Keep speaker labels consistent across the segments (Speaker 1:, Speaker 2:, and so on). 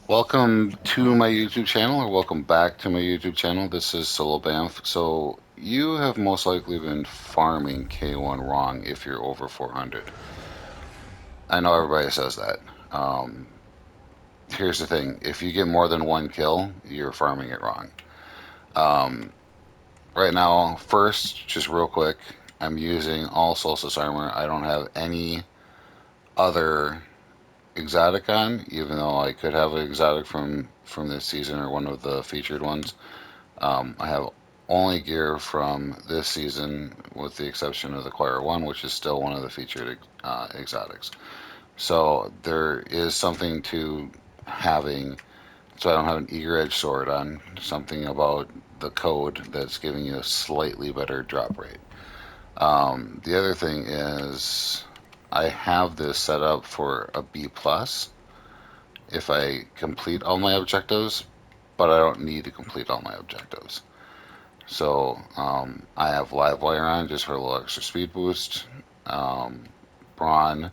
Speaker 1: Welcome to my YouTube channel, or welcome back to my YouTube channel. This is Solo Banff. So, you have most likely been farming K1 wrong if you're over 400. I know everybody says that. Um, Here's the thing, if you get more than one kill, you're farming it wrong. Um, right now, first, just real quick, I'm using all Solstice armor. I don't have any other exotic on, even though I could have an exotic from this season or one of the featured ones. I have only gear from this season, with the exception of the Choir 1, which is still one of the featured exotics. So there is something to having, so I don't have an eager edge sword on, something about the code that's giving you a slightly better drop rate. The other thing is I have this set up for a B plus if I complete all my objectives, but I don't need to complete all my objectives. So I have live wire on just for a little extra speed boost, um, brawn,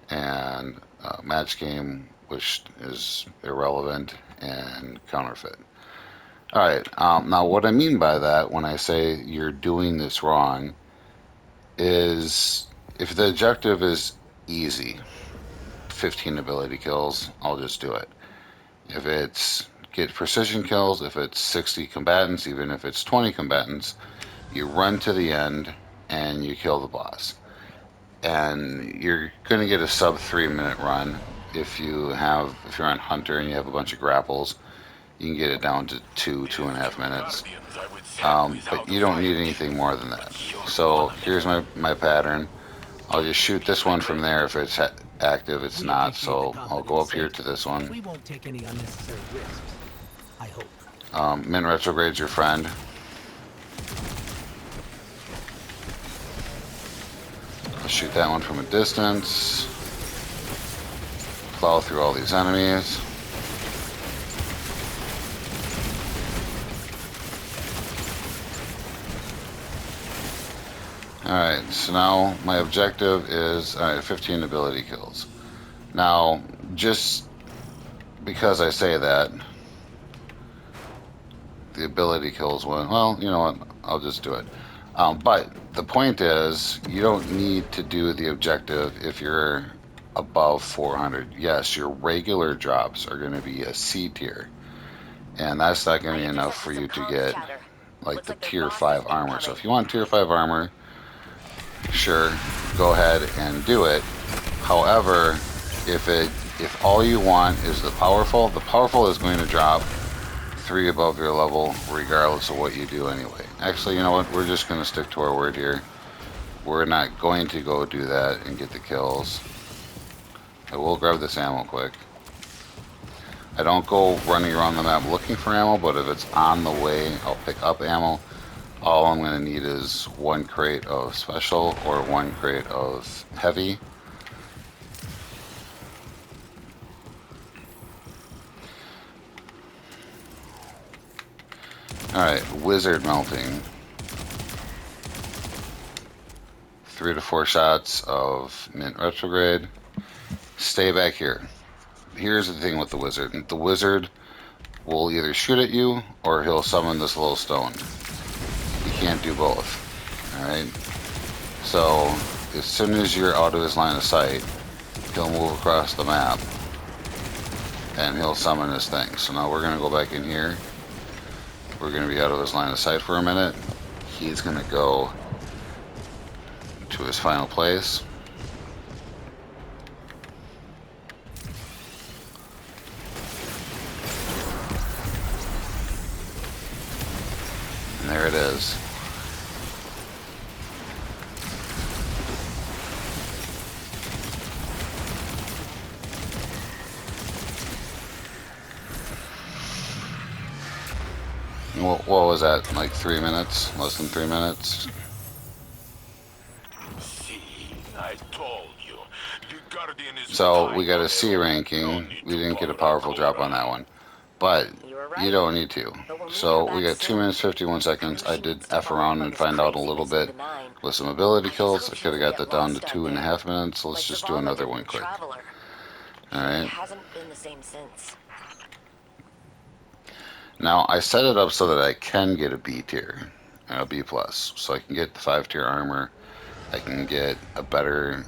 Speaker 1: and match game, which is irrelevant, and counterfeit. All right. Now, what I mean by that when I say you're doing this wrong is if the objective is easy, 15 ability kills, I'll just do it. If it's get precision kills, if it's 60 combatants, even if it's 20 combatants, you run to the end and you kill the boss. And you're going to get a sub 3 minute run. If you're on Hunter and you have a bunch of grapples, you can get it down to 2.5 minutes. But you don't need anything more than that. So here's my pattern. I'll just shoot this one from there if it's active. It's not, so I'll go up here to this one.
Speaker 2: We won't take any unnecessary risks. I hope.
Speaker 1: Mint Retrograde's your friend. I'll shoot that one from a distance. Plow through all these enemies. Alright, so now my objective is 15 ability kills. Now, just because I say that, the ability kills one, well, you know what, I'll just do it. But the point is, you don't need to do the objective if you're above 400. Yes, your regular drops are going to be a C tier, and that's not going to be enough for you to get like the tier 5 armor. So if you want tier 5 armor, sure, go ahead and do it. However, if all you want is the powerful is going to drop 3 above your level regardless of what you do anyway. Actually, you know what? We're just going to stick to our word here. We're not going to go do that and get the kills. I will grab this ammo quick. I don't go running around the map looking for ammo, but if it's on the way, I'll pick up ammo. All I'm going to need is 1 crate of special or 1 crate of heavy. Alright, wizard melting. 3 to 4 shots of Mint Retrograde. Stay back here. Here's the thing with the wizard. The wizard will either shoot at you or he'll summon this little stone. You can't do both. Alright? So, as soon as you're out of his line of sight, he'll move across the map and he'll summon his thing. So now we're going to go back in here. We're going to be out of his line of sight for a minute. He's going to go to his final place. And there it is. What was that, like 3 minutes? Less than 3 minutes?
Speaker 3: See, I told you. The Guardian is
Speaker 1: So we got a C ranking. We didn't get a powerful drop on that one. But you don't need to. So we got 2 minutes 51 seconds. I did F around and find out a little bit with some ability kills. I could have got that down to 2.5 minutes. Let's just do another one quick. Alright.
Speaker 4: Hasn't been the same since.
Speaker 1: Now I set it up so that I can get a B tier, a B plus, so I can get the 5 tier armor. I can get a better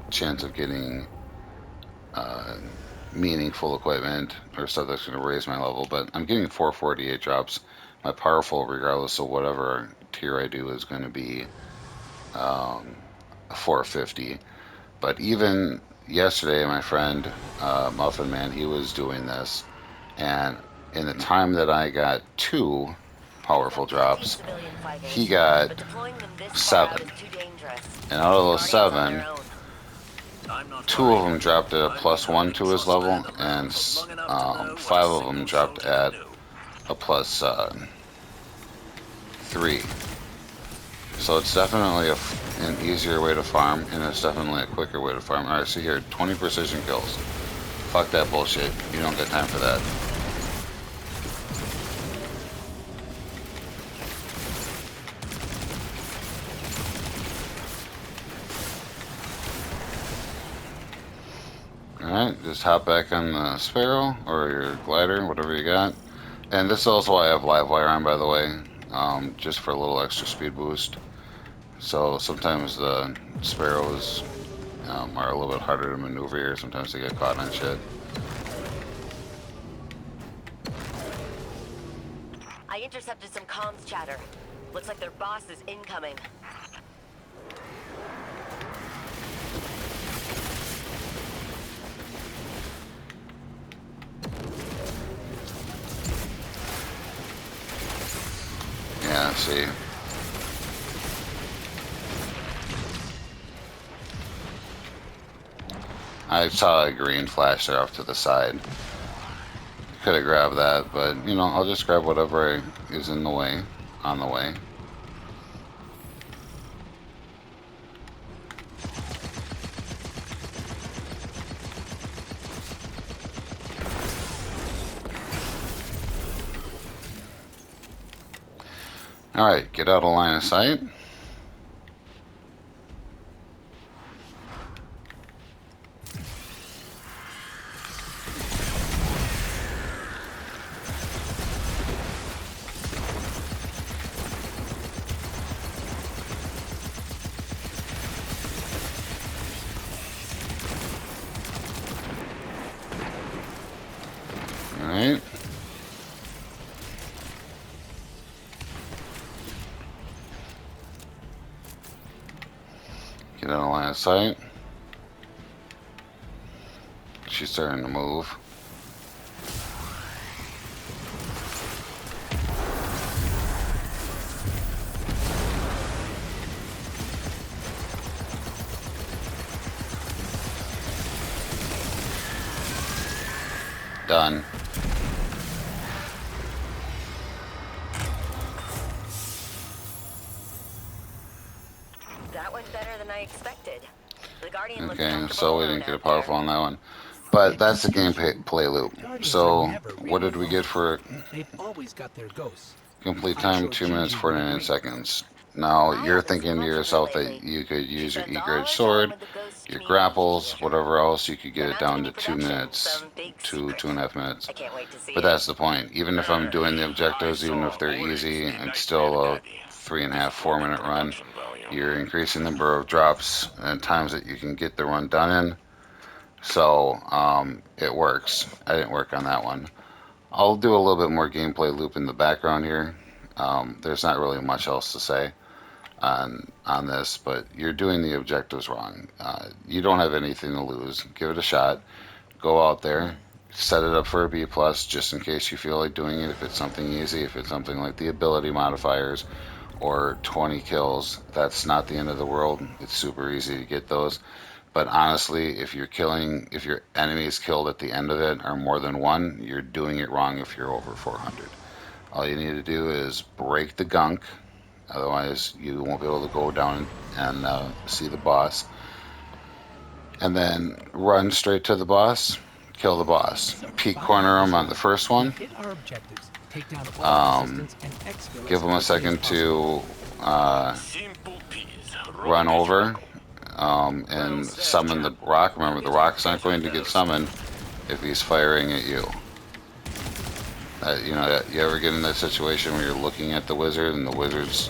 Speaker 1: chance of getting uh, meaningful equipment or stuff that's going to raise my level. But I'm getting 448 drops. My powerful, regardless of whatever tier I do, is going to be 450. But even yesterday, my friend Muffin Man, he was doing this, and in the time that I got 2 powerful drops, he got 7. And out of those 7, 2 of them dropped at a +1 to his level, and 5 of them dropped at a +3. So it's definitely an easier way to farm, and it's definitely a quicker way to farm. Alright, so here, 20 precision kills. Fuck that bullshit. You don't get time for that. Alright, just hop back on the Sparrow, or your glider, whatever you got. And this is also why I have live wire on, by the way, just for a little extra speed boost. So sometimes the Sparrows are a little bit harder to maneuver here. Sometimes they get caught on shit.
Speaker 4: I intercepted some comms chatter. Looks like their boss is incoming.
Speaker 1: Yeah, see. I saw a green flash there off to the side. Could have grabbed that, but you know, I'll just grab whatever is in the way, on the way. Alright, get out of line of sight. Alright. Get out of line of sight. She's starting to move. Done.
Speaker 4: That went better than I expected. The Guardian looks
Speaker 1: Okay,
Speaker 4: comfortable
Speaker 1: so we
Speaker 4: alone
Speaker 1: didn't get a
Speaker 4: out there.
Speaker 1: powerful on that one. But that's the gameplay loop.
Speaker 2: Guardians
Speaker 1: So
Speaker 2: are never
Speaker 1: what did we
Speaker 2: really
Speaker 1: get for
Speaker 2: They've always got their ghosts.
Speaker 1: complete
Speaker 2: I'm
Speaker 1: time?
Speaker 2: sure
Speaker 1: 2 minutes,
Speaker 2: Gigi would
Speaker 1: 49
Speaker 2: agree.
Speaker 1: seconds. Now
Speaker 4: I
Speaker 1: you're
Speaker 4: haven't seen
Speaker 1: thinking to
Speaker 4: much of her
Speaker 1: yourself that
Speaker 4: lately.
Speaker 1: you could
Speaker 4: She
Speaker 1: use your
Speaker 4: spends all
Speaker 1: E-Grade
Speaker 4: her time
Speaker 1: sword,
Speaker 4: with the ghost
Speaker 1: your
Speaker 4: community
Speaker 1: grapples,
Speaker 4: teaching her.
Speaker 1: whatever else, you could get
Speaker 4: They're
Speaker 1: it
Speaker 4: not
Speaker 1: down
Speaker 4: in
Speaker 1: to
Speaker 4: any
Speaker 1: 2
Speaker 4: production,
Speaker 1: minutes
Speaker 4: some big
Speaker 1: to
Speaker 4: secret.
Speaker 1: 2.5 minutes.
Speaker 4: I can't wait to see
Speaker 1: But
Speaker 4: it.
Speaker 1: that's the point. Even if I'm doing the objectives, even if they're easy, it's still a 3.5, 4 minute run. You're increasing the number of drops and times that you can get the run done in. So it works. I didn't work on that one. I'll do a little bit more gameplay loop in the background here. There's not really much else to say on this, but you're doing the objectives wrong. You don't have anything to lose. Give it a shot. Go out there, set it up for a B plus, just in case you feel like doing it. If it's something easy, if it's something like the ability modifiers or 20 kills, that's not the end of the world. It's super easy to get those. But honestly, if your enemies killed at the end of it are more than one, you're doing it wrong if you're over 400. All you need to do is break the gunk. Otherwise, you won't be able to go down and see the boss. And then run straight to the boss, kill the boss. Peek corner him on the first one.
Speaker 2: Hit our objectives. Take down all resistance and exfil
Speaker 1: Give him a
Speaker 2: as quickly
Speaker 1: second
Speaker 2: as possible.
Speaker 1: to
Speaker 3: Simple peas.
Speaker 1: run over and summon the rock. Remember, the rock's not going to get summoned if he's firing at you. You know, you ever get in that situation where you're looking at the wizard and the wizard's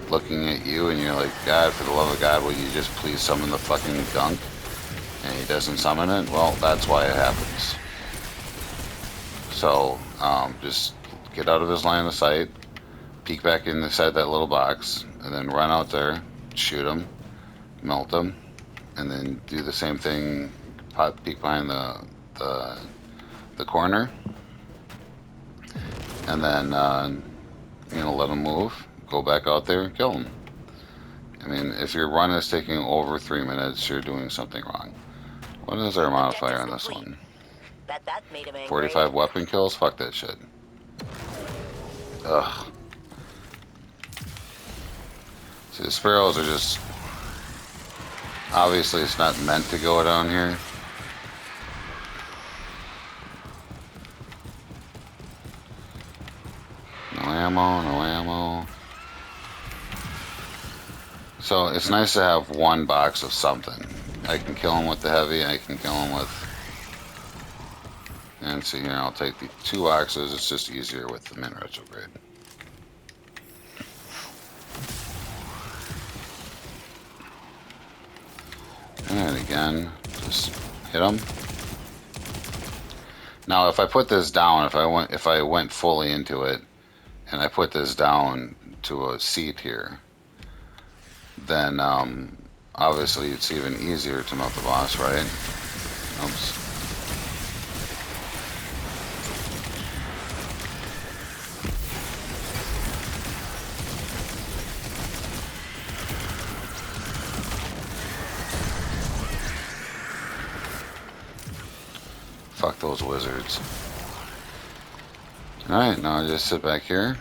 Speaker 1: looking at you and you're like, God, for the love of God, will you just please summon the fucking gunk? And he doesn't summon it? Well, that's why it happens. So, just get out of his line of sight, peek back inside that little box, and then run out there, shoot him, melt him, and then do the same thing, peek behind the corner, and then, you know, let him move, go back out there and kill him. I mean, if your run is taking over 3 minutes, you're doing something wrong. What is our modifier on this one?
Speaker 4: Bet that made him angry.
Speaker 1: 45 weapon kills? Fuck that shit. Ugh. See, the sparrows are just... Obviously, it's not meant to go down here. No ammo, no ammo. So, it's nice to have one box of something. I can kill him with the heavy, I can kill him with... And see here, I'll take the 2 boxes, it's just easier with the Mint Retrograde. And again, just hit him. Now, if I put this down, if I went fully into it, and I put this down to a seat here, then obviously it's even easier to melt the boss, right? Oops. Fuck those wizards. Alright, now I just sit back here.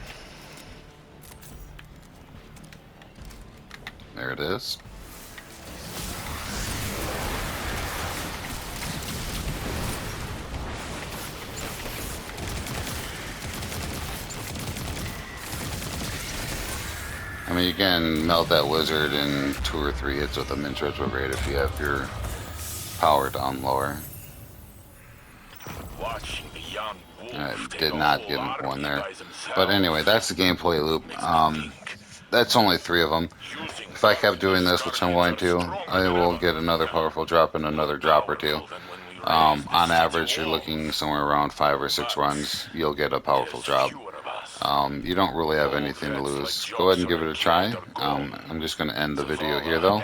Speaker 1: There it is. I mean, you can melt that wizard in 2 or 3 hits with a Mint Retrograde if you have your power down lower.
Speaker 3: Watching the young wolf
Speaker 1: I did not get one there. But anyway, that's the gameplay loop. That's only 3 of them. If I kept doing this, which I'm going to, I will get another powerful drop and another drop or 2. On average, you're looking somewhere around 5 or 6 runs. You'll get a powerful drop. You don't really have anything to lose. Go ahead and give it a try. I'm just going to end the video here, though.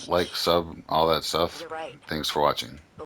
Speaker 1: Like, sub, all that stuff.
Speaker 4: You're right.
Speaker 1: Thanks for watching.